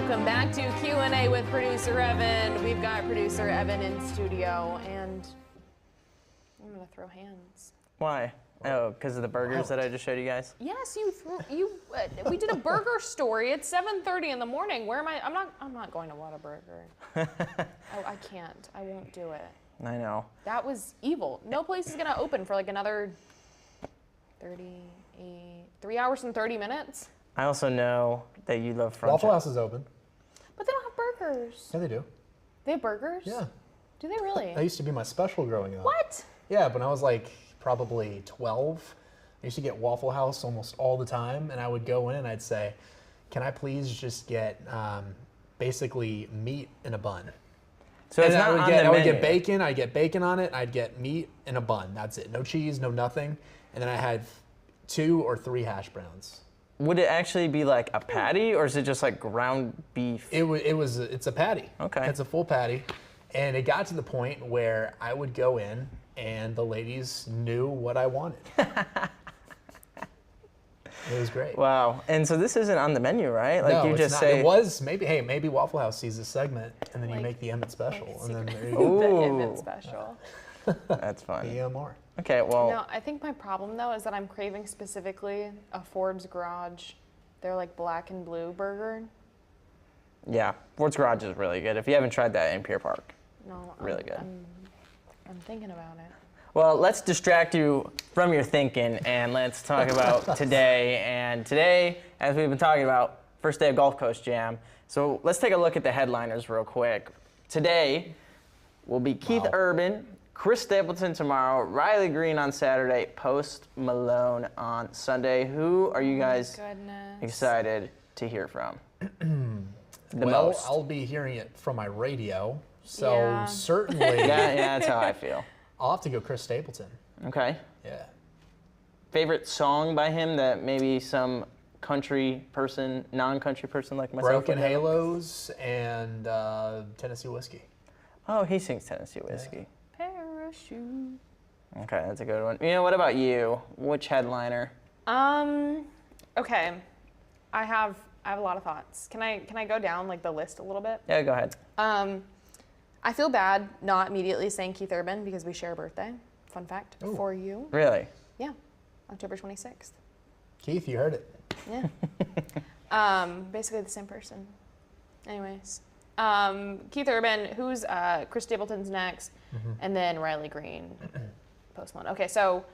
Welcome back to Q&A with producer Evan. We've got producer Evan in studio, and I'm gonna throw hands. Why? Oh, because of the burgers that I just showed you guys? Yes, we did a burger story. It's 7:30 in the morning. Where am I? I'm not going to Whataburger. Oh, I can't. I won't do it. I know. That was evil. No place is gonna open for like another 3 hours and 30 minutes. I also know that you love French. Waffle House is open. But they don't have burgers. Yeah, they do. They have burgers? Yeah. Do they really? That used to be my special growing up. What? Yeah, when I was like probably 12, I used to get Waffle House almost all the time, and I would go in and I'd say, can I please just get basically meat in a bun? So it's not on the menu. I would get bacon, I'd get bacon on it, I'd get meat in a bun. That's it. No cheese, no nothing. And then I had 2 or 3 hash browns. Would it actually be like a patty, or is it just like ground beef? It's a patty. Okay. It's a full patty. And it got to the point where I would go in and the ladies knew what I wanted. It was great. Wow. And so this isn't on the menu, right? Like no, you it's just not. say It was maybe Waffle House sees this segment and then Like, you make the Emmett special. Like And then there you the go. Emmett special. That's fun. EMR. Okay, well. No, I think my problem though is that I'm craving specifically a Ford's Garage. They're like black and blue burger. Yeah, Ford's Garage is really good. If you haven't tried that in Pier Park, No, really good. I'm thinking about it. Well, let's distract you from your thinking and let's talk about today. And today, as we've been talking about, first day of Gulf Coast Jam. So let's take a look at the headliners real quick. Today will be Keith Urban, Chris Stapleton tomorrow, Riley Green on Saturday, Post Malone on Sunday. Who are you guys excited to hear from? Most? I'll be hearing it from my radio, so Yeah. certainly Yeah, that's how I feel. I'll have to go Chris Stapleton. Okay. Yeah. Favorite song by him that maybe some country person, non-country person like myself Broken would have? Halos and Tennessee Whiskey. Oh, he sings Tennessee Whiskey. Parachute. Okay, that's a good one. You know, what about you? Which headliner? Okay. I have a lot of thoughts. Can I go down like the list a little bit? Yeah, go ahead. I feel bad not immediately saying Keith Urban because we share a birthday. Fun fact for you. Really? Yeah. October 26th. Keith, you heard it. Yeah. Basically the same person. Anyways. Keith Urban, who's Chris Stapleton's next, and then Riley Green, Post Malone. Okay, so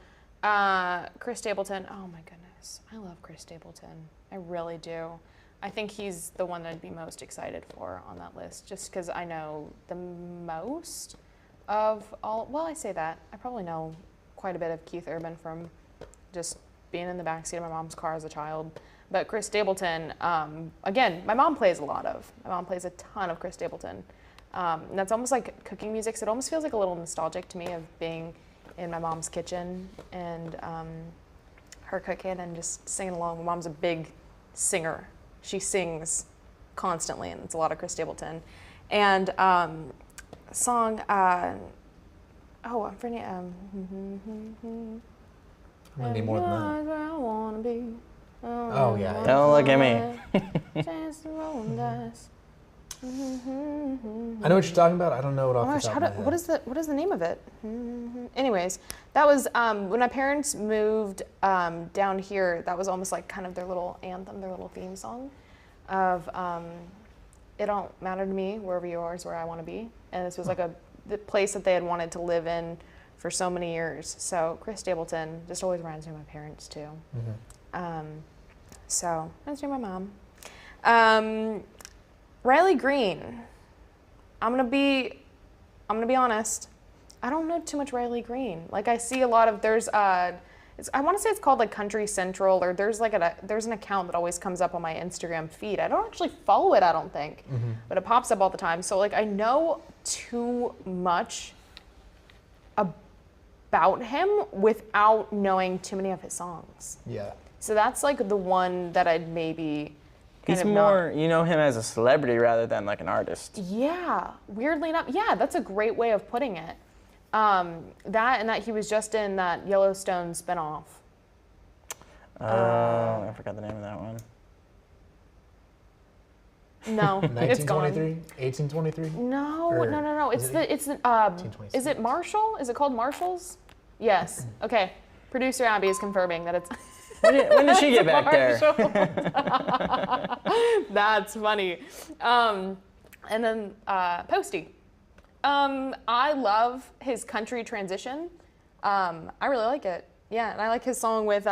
Chris Stapleton, oh my goodness. I love Chris Stapleton. I really do. I think he's the one that I'd be most excited for on that list, just because I know the most of all, well, I say that. I probably know quite a bit of Keith Urban from just being in the backseat of my mom's car as a child. But Chris Stapleton, again, my mom plays a ton of Chris Stapleton. And that's almost like cooking music, so it almost feels like a little nostalgic to me of being in my mom's kitchen and her cooking and just singing along. My mom's a big singer. She sings constantly, and it's a lot of Chris Stapleton. And song, I'm forgetting. I'm gonna need more than that. Where I wanna be. Oh yeah. Don't look at me. I know what you're talking about. I don't know it off Oh the gosh, top of my head. what is the name of it? Anyways, that was when my parents moved down here. That was almost like kind of their little anthem, their little theme song of "It Don't Matter to Me, Wherever You Are Is Where I Want to Be." And this was like the place that they had wanted to live in for so many years. So Chris Stapleton just always reminds me of my parents too. So that's my mom. Riley Green. I'm gonna be honest. I don't know too much Riley Green. Like I see a lot of I want to say it's called like Country Central, or there's an account that always comes up on my Instagram feed. I don't actually follow it, I don't think, but it pops up all the time. So like I know too much about him without knowing too many of his songs. Yeah. So that's like the one that I'd maybe. He's more, you know him as a celebrity rather than like an artist. Yeah, weirdly enough. Yeah, that's a great way of putting it. That he was just in that Yellowstone spinoff. I forgot the name of that one. No, it's gone. 1823? No, Or no, no, no. It's is the it's the is it Marshall? Is it called Marshalls? Yes. Okay. Producer Abby is confirming that it's When did she get back there? That's funny. And then Posty. I love his country transition. I really like it. Yeah, and I like his song with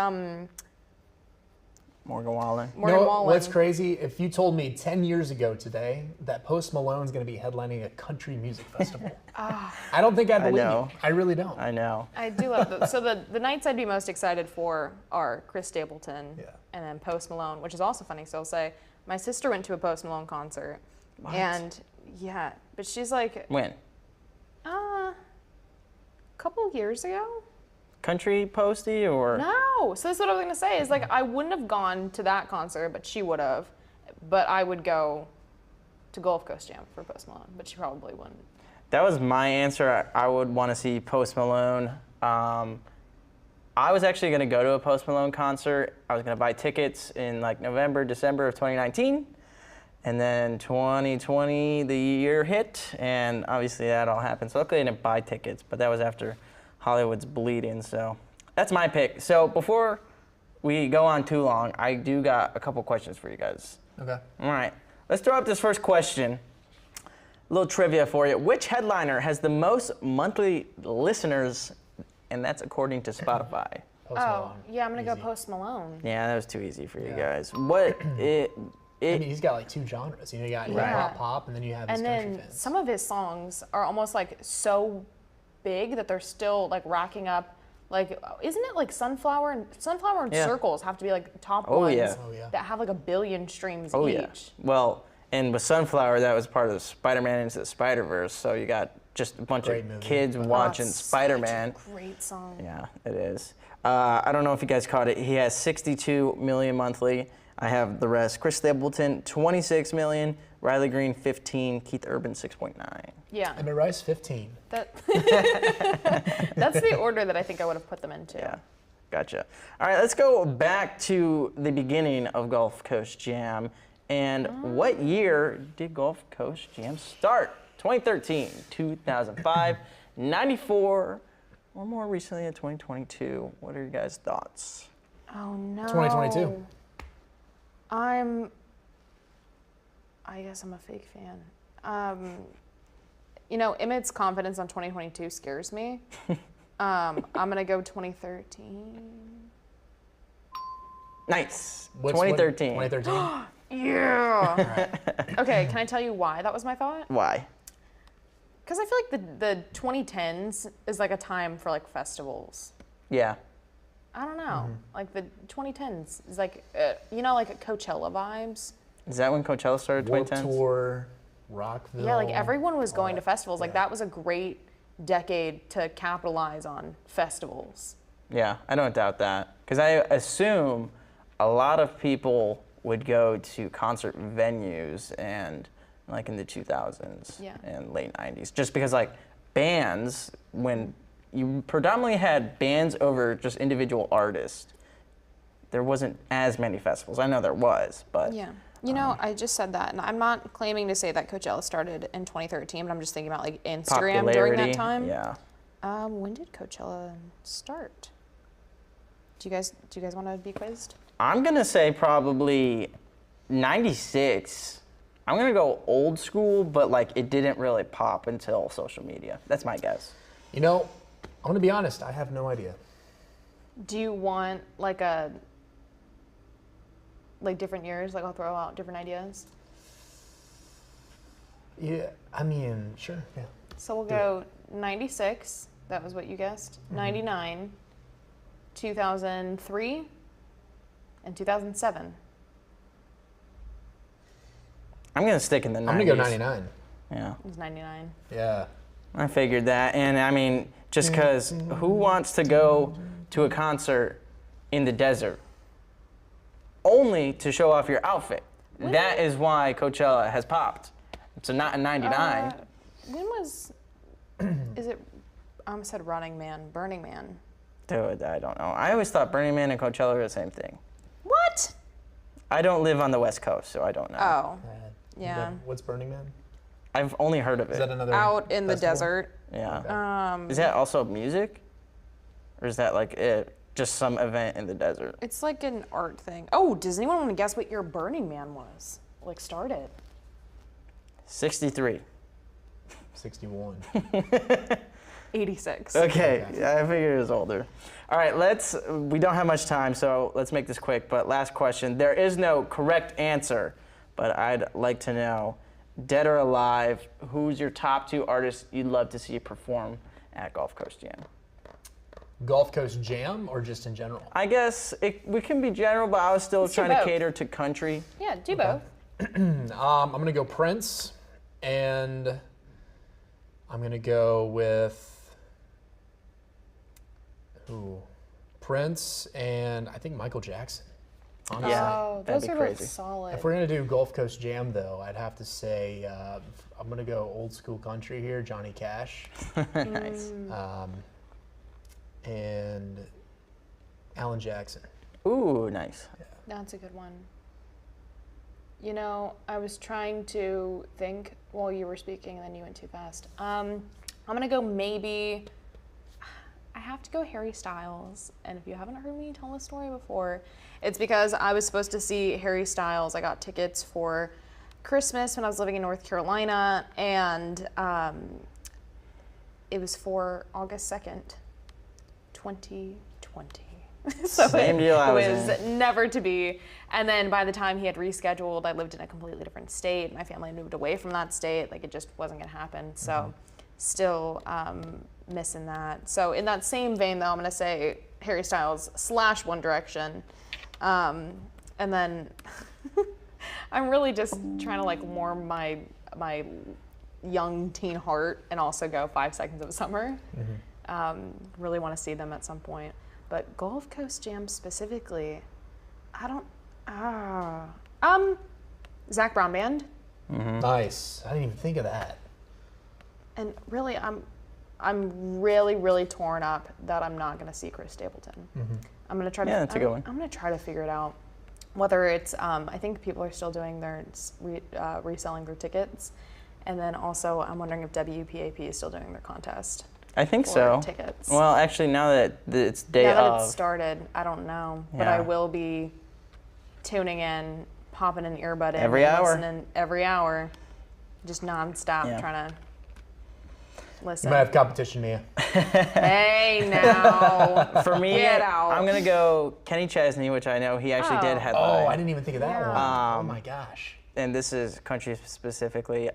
Morgan Wallen. Morgan Wallen. What's crazy? If you told me 10 years ago today that Post Malone's going to be headlining a country music festival, I don't think I'd believe you. I really don't. I know. I do love those. So the nights I'd be most excited for are Chris Stapleton and then Post Malone, which is also funny. So I'll say my sister went to a Post Malone concert, and yeah, but she's like When? a couple years ago. Country Posty or? No. So that's what I was gonna say. Is like I wouldn't have gone to that concert, but she would have. But I would go to Gulf Coast Jam for Post Malone, but she probably wouldn't. That was my answer. I would want to see Post Malone. I was actually going to go to a Post Malone concert. I was going to buy tickets in like November, December of 2019. And then 2020, the year hit, and obviously that all happened. So luckily I didn't buy tickets, but that was after Hollywood's bleeding. So that's my pick. So before we go on too long, I do got a couple questions for you guys. Okay. All right. Let's throw out this first question. A little trivia for you. Which headliner has the most monthly listeners, and that's according to Spotify? Post Malone. Yeah, I'm gonna go Easy. Post Malone. Yeah, that was too easy for you Yeah. guys. What I mean, he's got like two genres. You got Yeah. pop, and then you have his And country then fans. some of his songs are almost like so big that they're still like racking up. Like, isn't it like Sunflower and Yeah. Circles have to be like top Oh, ones yeah. Oh, yeah. that have like 1 billion streams Oh each. yeah. Well, and with Sunflower, that was part of Spider-Man Into the Spider-Verse. So you got just a bunch Great of movie. kids watching It's Spider-Man. such a great song. Yeah, it is. I don't know if you guys caught it. He has 62 million monthly. I have the rest. Chris Stapleton, 26 million. Riley Green, 15. Keith Urban, 6.9. Yeah. Emmett Rice, 15. That's the order that I think I would have put them into. Yeah, gotcha. All right, let's go back to the beginning of Gulf Coast Jam. And what year did Gulf Coast Jam start? 2013, 2005, 94, or more recently in 2022. What are your guys' thoughts? Oh no. 2022. I guess I'm a fake fan. You know, Emmett's confidence on 2022 scares me. I'm gonna go 2013. Nice. What's 2013. 2013. Yeah. Okay, can I tell you why that was my thought? Why? Because I feel like the 2010s is like a time for like festivals. Yeah. I don't know. Like the 2010s is like, you know, like Coachella vibes. Is that when Coachella started? Warped 2010s? Tour, Rockville. Yeah, like everyone was all going to that. festivals. Like Yeah. that was a great decade to capitalize on festivals. Yeah, I don't doubt that. Because I assume a lot of people would go to concert venues and like in the 2000s Yeah. and late 90s. Just because like bands, when you predominantly had bands over just individual artists, there wasn't as many festivals. I know there was, but Yeah. You know, I just said that, and I'm not claiming to say that Coachella started in 2013, but I'm just thinking about like Instagram during that popularity, time. Yeah. When did Coachella start? Do you guys want to be quizzed? I'm gonna say probably 96. I'm gonna go old school, but like it didn't really pop until social media. That's my guess. You know, I'm gonna be honest. I have no idea. Do you want like different years? Like I'll throw out different ideas. Yeah, I mean, sure. Yeah. So we'll Do go 96. That was what you guessed. 99, 2003, and 2007. I'm gonna stick in the 90s. I'm gonna go 99. Yeah, It was 99. Yeah. I figured that, and I mean, just because who wants to go to a concert in the desert only to show off your outfit? That is why Coachella has popped. So not in 99. When was? Is it? I almost said Running Man, Burning Man. Dude, I don't know. I always thought Burning Man and Coachella were the same thing. What? I don't live on the West Coast, so I don't know. Oh. Yeah. What's Burning Man? I've only heard of Is it. that another Out in the festival? desert. Yeah. Is that also music? Or is that like just some event in the desert? It's like an art thing. Oh, does anyone want to guess what year Burning Man was? Like started? 63. 61. 86. Okay, Okay. I figured it was older. All right, we don't have much time, so let's make this quick. But last question. There is no correct answer, but I'd like to know, dead or alive, who's your top 2 artists you'd love to see perform at Gulf Coast Jam? Gulf Coast Jam or just in general? I guess we can be general, but I was still Let's do trying to both. cater to country. Yeah, do both. I'm going to go Prince, and I'm going to go with Prince and I think Michael Jackson. Honestly. Yeah, Oh, that'd those be are crazy. both solid. If we're going to do Gulf Coast Jam, though, I'd have to say I'm going to go old school country here, Johnny Cash. Nice. And Alan Jackson. Ooh, nice. That's a good one. You know, I was trying to think while you were speaking, and then you went too fast. I'm gonna go maybe. I have to go Harry Styles, and if you haven't heard me tell this story before, it's because I was supposed to see Harry Styles. I got tickets for Christmas when I was living in North Carolina, and it was for August 2nd, 2020. So Same deal I was was in. never to be. And then by the time he had rescheduled, I lived in a completely different state. My family moved away from that state. Like, it just wasn't gonna happen. So still missing that. So in that same vein, though, I'm gonna say Harry Styles / One Direction. And then I'm really just trying to like warm my young teen heart and also go 5 Seconds of Summer. Really want to see them at some point. But Gulf Coast Jam specifically, I don't. Zach Brown Band, Nice. I didn't even think of that. and really, I'm really torn up that I'm not gonna see Chris Stapleton. I'm gonna try to. Yeah, that's a good one. I'm gonna try to figure it out. Whether it's, I think people are still doing their reselling their tickets, and then also I'm wondering if WPAP is still doing their contest. I think for so. tickets. Well, actually, now that it's day Now that of, it's started, I don't know, but Yeah. I will be tuning in, popping an earbud in, Every and hour. listening every hour, just nonstop, Yeah. trying to You listen. might have competition, Mia. Hey now, for me, Get out. I'm gonna go Kenny Chesney, which I know he actually did Oh. headline. Oh, I didn't even think of that Yeah. one. Oh my gosh. And this is country specifically.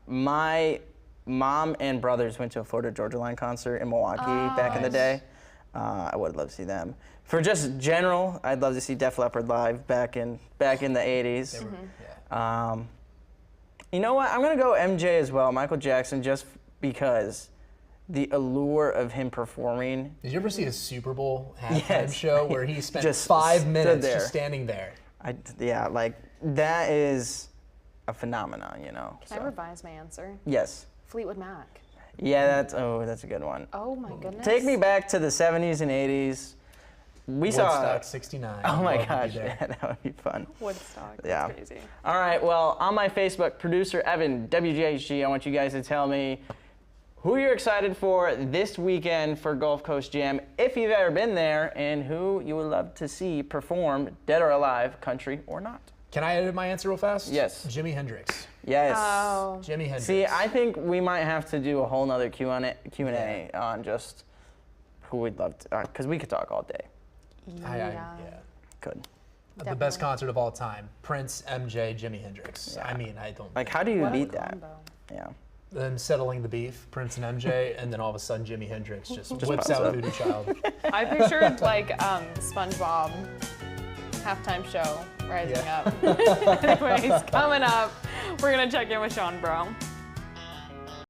My mom and brothers went to a Florida Georgia Line concert in Milwaukee back in the day. I would love to see them. For just general, I'd love to see Def Leppard live back in the 80s. Yeah. You know what? I'm gonna go MJ as well, Michael Jackson, just because the allure of him performing. Did you ever see his Super Bowl halftime Yes. show where he spent Just 5 stood minutes there. just standing there? Yeah, like that is a phenomenon, you know. Can I revise my answer? Yes. Fleetwood Mac. Yeah, that's a good one. Oh my goodness. Take me back to the 70s and 80s. We saw. Woodstock 69. Oh my Love to be gosh, there. yeah, that would be fun. Woodstock. That's Yeah. crazy. All right, well, on my Facebook, producer Evan, WJHG, I want you guys to tell me who you're excited for this weekend for Gulf Coast Jam, if you've ever been there, and who you would love to see perform, dead or alive, country or not. Can I edit my answer real fast? Yes. Jimi Hendrix. Yes. Oh. Jimi Hendrix. See, I think we might have to do a whole nother Q&A on just who we'd love to, because we could talk all day. Yeah. Could. The best concert of all time. Prince, MJ, Jimi Hendrix. Yeah. I mean, I don't. Like, how do you What a beat that? combo. Yeah. Then settling the beef, Prince and MJ, and then all of a sudden Jimi Hendrix just whips pops out up. Voodoo Child. I pictured like SpongeBob halftime show rising Yeah. up. Anyways, coming up, we're gonna check in with Sean Bro.